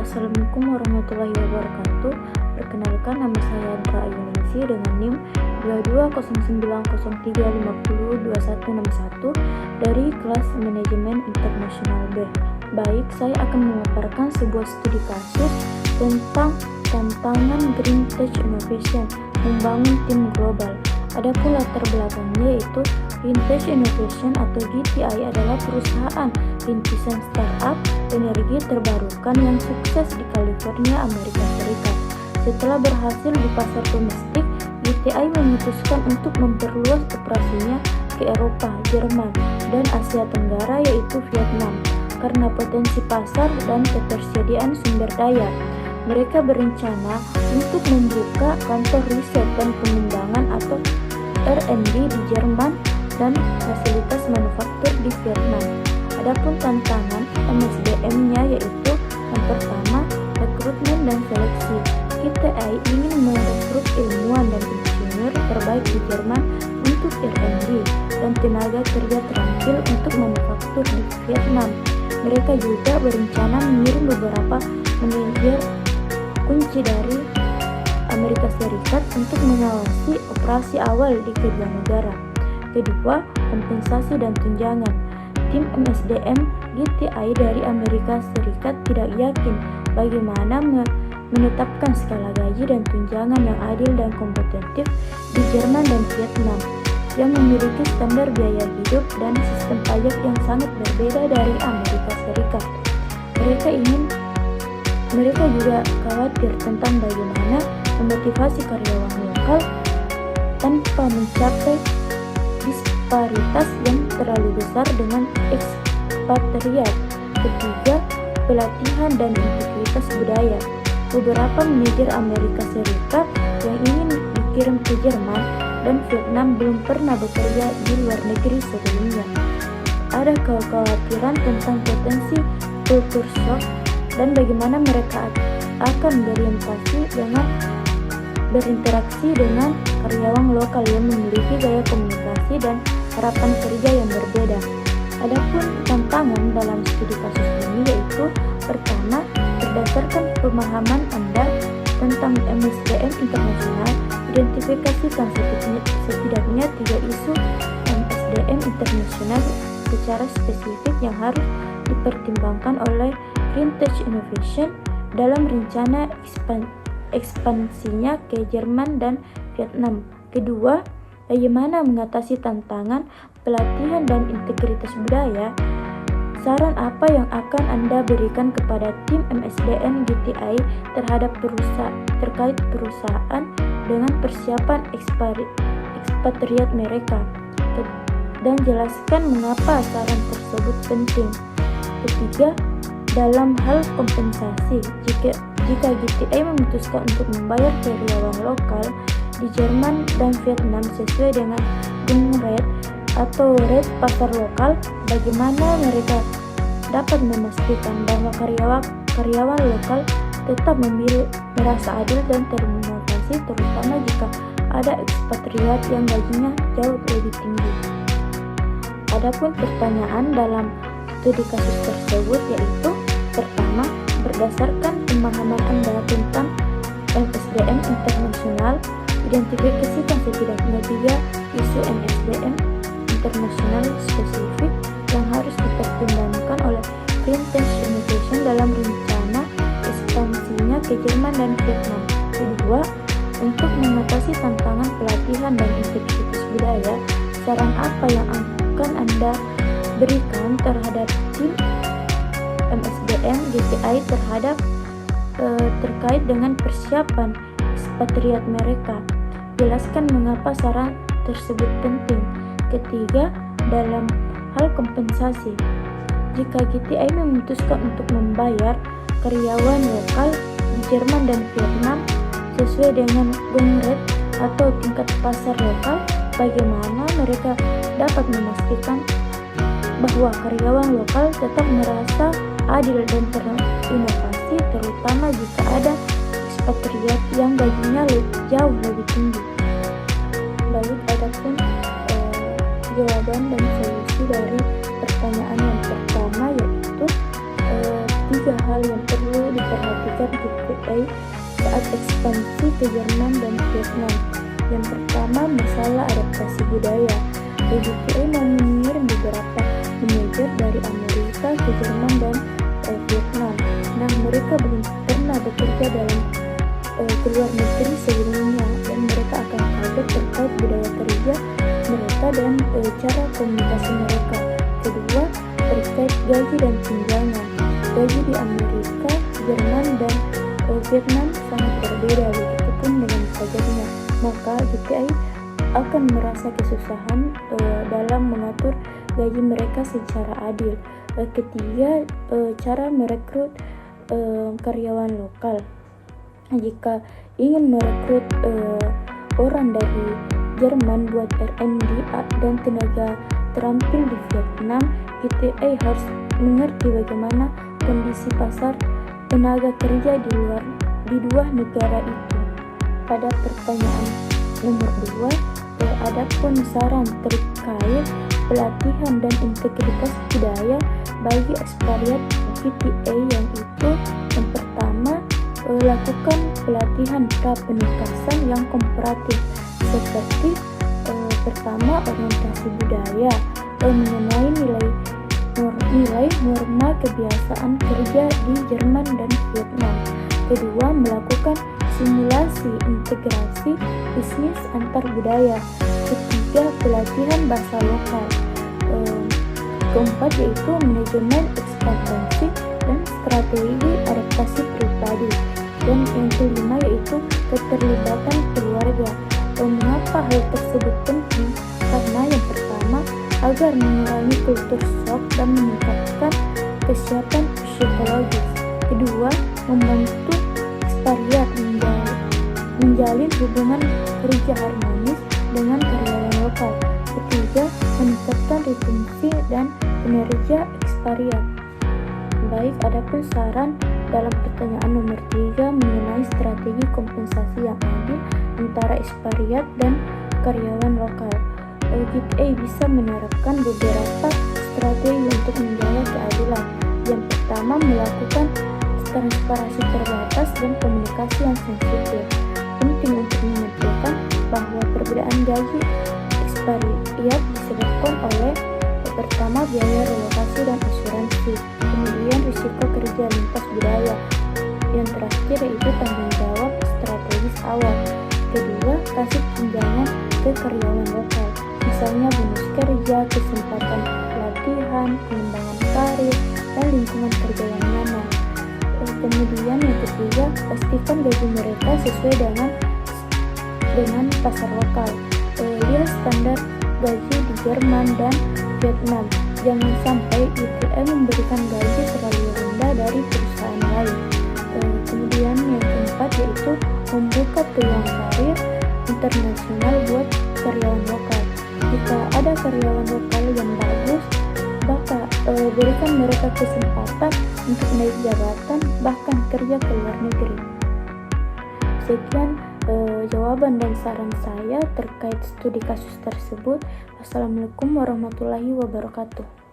Assalamualaikum warahmatullahi wabarakatuh. Perkenalkan, nama saya Andra Ayuningsi dengan NIM 220903502161 dari kelas Manajemen Internasional B. Baik, saya akan memaparkan sebuah studi kasus tentang tantangan Green Tech Innovation membangun tim global. Adapun latar belakangnya yaitu Green Tech Innovation atau GTI adalah perusahaan rintisan startup energi terbarukan yang sukses di California, Amerika Serikat. Setelah berhasil di pasar domestik, GTI memutuskan untuk memperluas operasinya ke Eropa, Jerman, dan Asia Tenggara yaitu Vietnam karena potensi pasar dan ketersediaan sumber daya. Mereka berencana untuk membuka kantor riset dan pengembangan atau R&D di Jerman dan fasilitas manufaktur di Vietnam. Adapun tantangan MSDM-nya yaitu yang pertama, rekrutmen dan seleksi. GTI ingin merekrut ilmuwan dan insinyur terbaik di Jerman untuk R&D dan tenaga kerja terampil untuk manufaktur di Vietnam. Mereka juga berencana mengirim beberapa manajer kunci dari Amerika Serikat untuk mengawasi operasi awal di kedua negara. Kedua, kompensasi dan tunjangan. Tim MSDM GTI dari Amerika Serikat tidak yakin bagaimana menetapkan skala gaji dan tunjangan yang adil dan kompetitif di Jerman dan Vietnam yang memiliki standar biaya hidup dan sistem pajak yang sangat berbeda dari Amerika Serikat. Mereka juga khawatir tentang bagaimana memotivasi karyawan lokal tanpa mencapai disparitas yang terlalu besar dengan ekspatriat. Ketiga, pelatihan dan integritas budaya. Beberapa manajer Amerika Serikat yang ingin dikirim ke Jerman dan Vietnam belum pernah bekerja di luar negeri sebelumnya. Ada kekhawatiran tentang potensi culture shock dan bagaimana mereka akan berinteraksi dengan karyawan lokal yang memiliki gaya komunikasi dan harapan kerja yang berbeda. Adapun tantangan dalam studi kasus ini yaitu pertama, berdasarkan pemahaman Anda tentang MSDM internasional, identifikasikan setidaknya 3 isu MSDM internasional secara spesifik yang harus dipertimbangkan oleh Green Tech Innovation dalam rencana ekspansinya ke Jerman dan Vietnam. Kedua, bagaimana mengatasi tantangan pelatihan dan integritas budaya. Saran apa yang akan Anda berikan kepada tim MSDM GTI terkait perusahaan dengan persiapan ekspatriat mereka, dan jelaskan mengapa saran tersebut penting. Ketiga, dalam hal kompensasi, jika GTI memutuskan untuk membayar karyawan lokal di Jerman dan Vietnam sesuai dengan gung rate atau rate pasar lokal, bagaimana mereka dapat memastikan bahwa karyawan lokal tetap merasa adil dan termotivasi, terutama jika ada ekspatriat yang gajinya jauh lebih tinggi. Adapun pertanyaan dalam studi kasus tersebut yaitu pertama, berdasarkan pemahaman Anda tentang MSDM internasional, identifikasikan setidaknya 3 isu MSDM internasional spesifik yang harus dipertimbangkan oleh Green Tech Innovation dalam rencana ekspansinya ke Jerman dan Vietnam. Kedua, untuk mengatasi tantangan pelatihan dan integritas budaya, saran apa yang akan Anda berikan terhadap tim MSDM GTI terkait dengan persiapan ekspatriat mereka. Jelaskan mengapa saran tersebut penting. Ketiga, dalam hal kompensasi, jika GTI memutuskan untuk membayar karyawan lokal di Jerman dan Vietnam sesuai dengan gung rate atau tingkat pasar lokal, bagaimana mereka dapat memastikan bahwa karyawan lokal tetap merasa adil dan terinovasi, terutama jika ada ekspatriat yang gajinya jauh lebih tinggi. Baik, adapun jawaban dan solusi dari pertanyaan yang pertama yaitu 3 hal yang perlu diperhatikan GPA saat ekspansi ke Jerman dan Vietnam. Yang pertama, masalah adaptasi budaya. GPA mau mengirim beberapa manajer dari Amerika ke Jerman dan Vietnam. Nah, mereka belum pernah bekerja dalam ke luar negeri sebelumnya, dan mereka akan kaget terkait budaya kerja mereka dan cara komunikasi mereka. Kedua, terkait gaji dan tunjangan. Gaji di Amerika, Jerman, dan Vietnam sangat berbeda, begitupun dengan pajaknya. Maka GPA akan merasa kesusahan dalam mengatur gaji mereka secara adil. Ketiga, cara merekrut karyawan lokal. Jika ingin merekrut orang dari Jerman buat R&D dan tenaga terampil di Vietnam, GPA harus mengerti bagaimana kondisi pasar tenaga kerja di dua negara itu. Pada pertanyaan nomor 2, adapun saran terkait pelatihan dan integritas budaya bagi ekspatriat GPA, yang itu yang pertama, lakukan pelatihan pra-penugasan yang komparatif seperti pertama, orientasi budaya mengenai nilai norma kebiasaan kerja di Jerman dan Vietnam. Kedua, melakukan simulasi integrasi bisnis antar budaya. Ketiga, pelatihan bahasa lokal. Keempat, yaitu manajemen ekspansi dan strategi adaptasi pribadi. Dan yang kelima, yaitu keterlibatan keluarga. Mengapa hal tersebut penting? Karena yang pertama, agar mengurangi kultur shock dan meningkatkan kesiapan psikologis. Kedua, membantu ekspatriat menjalin hubungan kerja harmonis dengan karyawan lokal. Ketiga, meningkatkan retensi dan kinerja ekspatriat. Baik, adapun saran dalam pertanyaan nomor 3 mengenai strategi kompensasi yang adil antara ekspatriat dan karyawan lokal. GPA bisa menerapkan beberapa strategi untuk menjaga keadilan. Yang pertama, melakukan transparansi terbatas dan komunikasi yang sensitif. Penting untuk menentukan bahwa perbedaan gaji ekspatriat disebabkan oleh pertama, biaya relokasi dan asuransi, kemudian risiko kerja lintas budaya, yang terakhir yaitu tanggung jawab strategis awal. Kedua, kasih tunjangan ke karyawan lokal, misalnya bonus kerja, kesempatan pelatihan, pengembangan karir, dan lingkungan kerja yang nyaman. Kemudian yang ketiga, pastikan gaji mereka sesuai dengan pasar lokal. Lihat standar gaji di Jerman dan Vietnam. Jangan sampai GPA memberikan gaji terlalu rendah dari perusahaan lain. Kemudian yang keempat, yaitu membuka peluang karir internasional buat karyawan lokal. Jika ada karyawan lokal yang bagus, berikan mereka kesempatan untuk naik jabatan, bahkan kerja ke luar negeri. Sekian jawaban dan saran saya terkait studi kasus tersebut. Wassalamualaikum warahmatullahi wabarakatuh.